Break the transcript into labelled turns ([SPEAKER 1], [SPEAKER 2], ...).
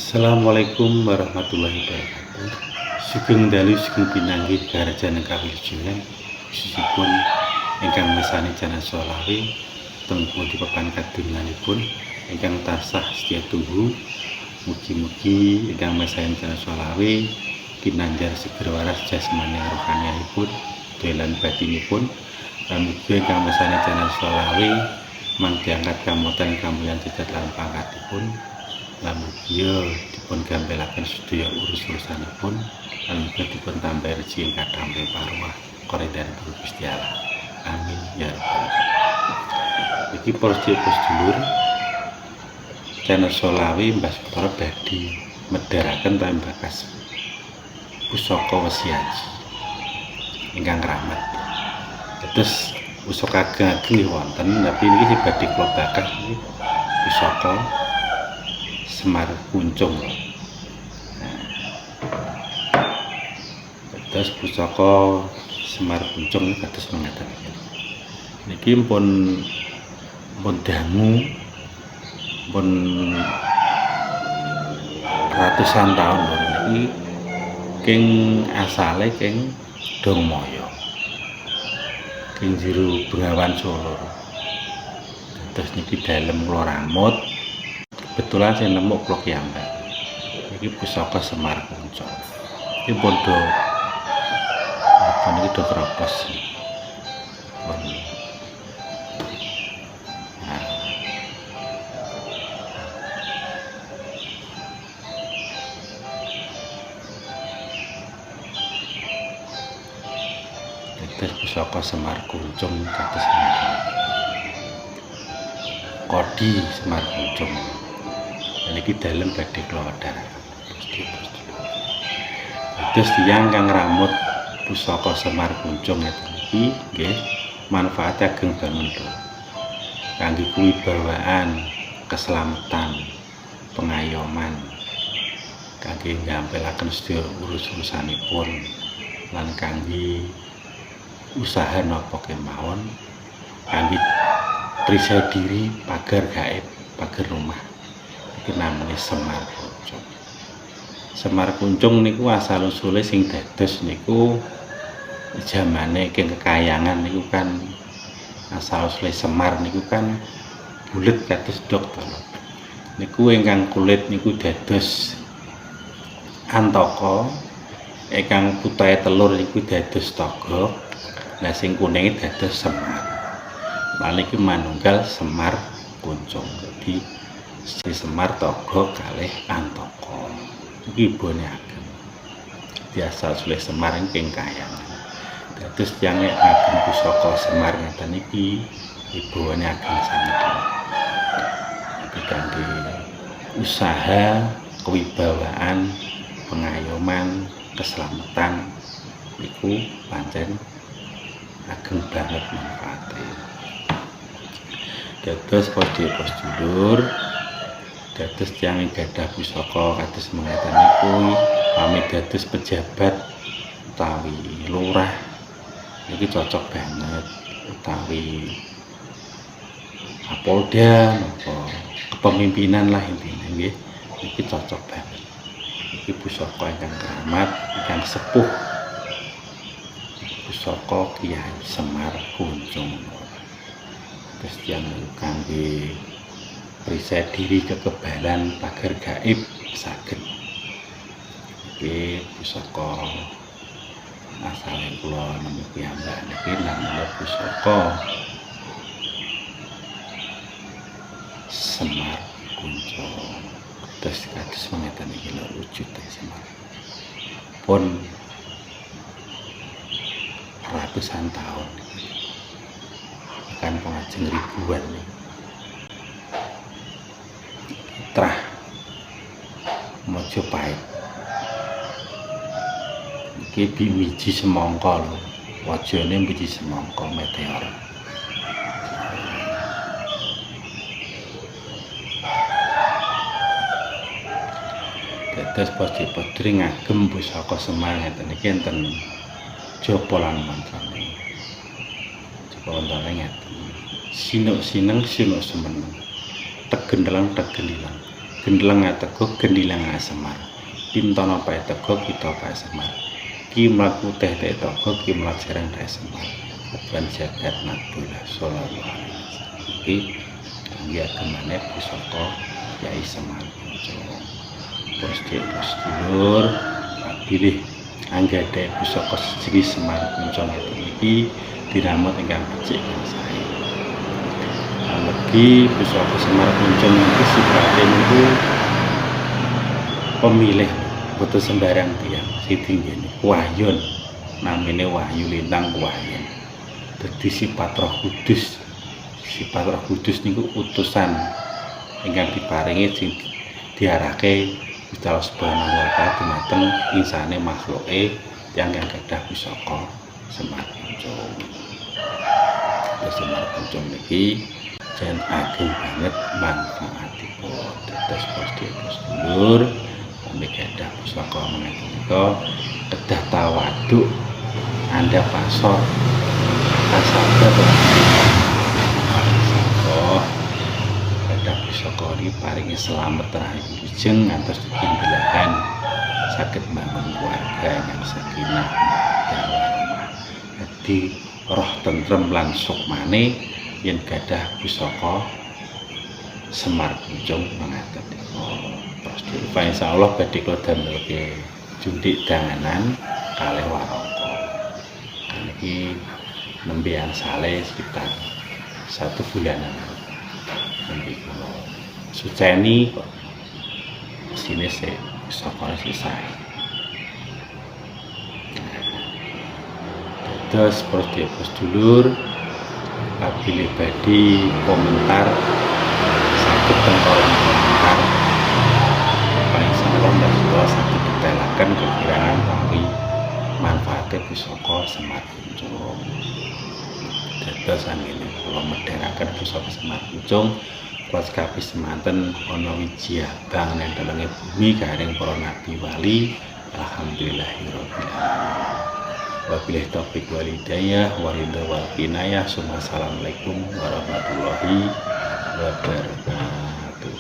[SPEAKER 1] Assalamualaikum warahmatullahi wabarakatuh. Sugeng dalu sugeng pinanggih karajan kawilujengan khususipun ingkang mesani Channel Solawe teng pundi papan kadunganipun ingkang tansah setia tunggu. Mugi-mugi ingkang mesani Channel Solawe kinanjar segera waras jasmani rohanianipun delan batinipun. Lan mugi ingkang mesani Channel Solawe mangke angkat kamotan kamulyan cecet lan pangkatipun. Lamun dia dipun gambelaken sedaya urus-urusanipun lan mugi dipun tambah rezeki ingkang damel parwah koridoripun Gusti Allah. Amin ya rabbal alamin. Iki para sedulur Channel Solawe Mbah Sutara badhe medharaken tambakas pusaka wesiaji ingkang rahmat. Terus pusaka ageng-ageng wonten, tapi niki badhe kula bakah pusaka Semar Kuncung. Terus pusaka Semar Kuncung kados mangeten. Niki pun dangu pun ratusan tahun niki king asale king Dongmoyo. King jero Bengawan Solo. Terus niki dalem kula ramut kebetulan saya nemu blog yang ini pusaka Semar Kuncung. Ini bondo apa ini do keropos. Terus pusaka Semar Kuncung kados Kodi Semar Kuncung. Niki dalem badhe kula wedharaken. Terus tiyang kang ngramut pusaka Semar Kuncung niki nggih manfaat ageng banget lho. Kangge kuwibawaan, keselamatan, pengayoman, kangge ngampelaken sedaya urus-urusanipun lan kangge usaha napa kemawon, kangge perisa diri pagar gaib, pagar rumah. Namanya Semar Kuncung. Semar Kuncung niku asal usule sing dados niku zamane king kekayangan niku kan asal usule Semar niku kan bulet kados dokter. Niku ingkang kulit niku dados Antaka, ingkang putahe telur niku dados Togo, nah sing kuninge dados Semar. Lan iki manunggal Semar Kuncung. Jadi si Semar Togo kalih Antaka. Iki ibune ageng. Biasa sulih Semar ing kayangan. Dados tiyang nek ageng pusaka Semar ngeten iki ibune ageng sanget. Iki kangge usaha, kewibawaan, pengayoman, keselamatan iku pancen ageng banget manfaate. Dados sedulur dados tiyang gadah pusaka kados mengeten niku pamit dados pejabat utawi lurah niki cocok banget, utawi Kapolda napa kepemimpinan lah intinya nggih niki cocok banget. Iki pusaka ingkang keramat, ingkang sepuh, pusaka Kyai Semar Kuncung. Terus tiyang kangge perisa diri kekebalan pagar gaib saged. Iki pusaka asale kula nemu piyambak niki namanya pusaka Semar Kuncung. Terus kados mangeten iki lho wujude Semar. Pun ratusan tahun. Kan pengajeng ribuan nih. Trah Mojopahit iki biji semangka lho, wajane biji semangka meteor. Dados padhe-padhe ngagem pusaka Semar ngeten iki enten japa lan mantrane. Japa wonten ngeten. Sinuk sineng sinuk semeneng. Tegen dalang tegen ilang, gendleng ateguk gendilang Semar, pintono pae teguk kita pae Semar, ki mlaku teh teguk ki mlak sereng pae Semar, ketuan jagat Nabiullah sallallahu alaihi wasallam. Iki kangge agemane pusaka Kyai Semar Kuncung. Terus dulur pilih anggade pusaka sejenis Semar Kuncung iki dinamut ingkang becik sae. Lagi pusaka Semar Kuncung iki sipate niku pemilih boten sembarang tiyang sitinggene wahyon, namine Wahyu Lintang Wahyon. Dadi sifat Roh Kudus. Sifat Roh Kudus niku utusan ingkang diparingi sing diarahke Gusti Allah Subhanahu wa taala dumateng insane makhluke yang gadah pusaka Semar Kuncung. Semar Kuncung niki jan ageng banget manfaatipun. Dados sedulur kami gadah pusaka menika kedah tawaduk anda pasor kasabat pusaka iki paringi slamet rahayu wijeng ngantos dipindelahan saged mbangun keluarga yang sakinah mawaddah warahmah. Dadi roh tentrem lan sukmane yen gadah pusaka Semar Kuncung mengaten niku. Terus insyaallah badhe kula damelke jundik danganan kalih warangka. Niki nembean sale sekitar 1 bulanan. Nembe kula suceni kok sine se pusaka selesai. Terus dulur apabila badhe komentar saged tengkoron komentar paling salah dan setelah saged ditelaken kekirangan utawi manfaatnya pusaka Semar Kuncung. Dados angene kula medheraken pusaka Semar Kuncung kula kabeh semanten ana wiji abang ning daleme bumi karing para nabi wali. Alhamdulillahirabbil alamin. Wabillahi taufiq wal hidayah wa ridha wal inayah. Assalamualaikum warahmatullahi wabarakatuh.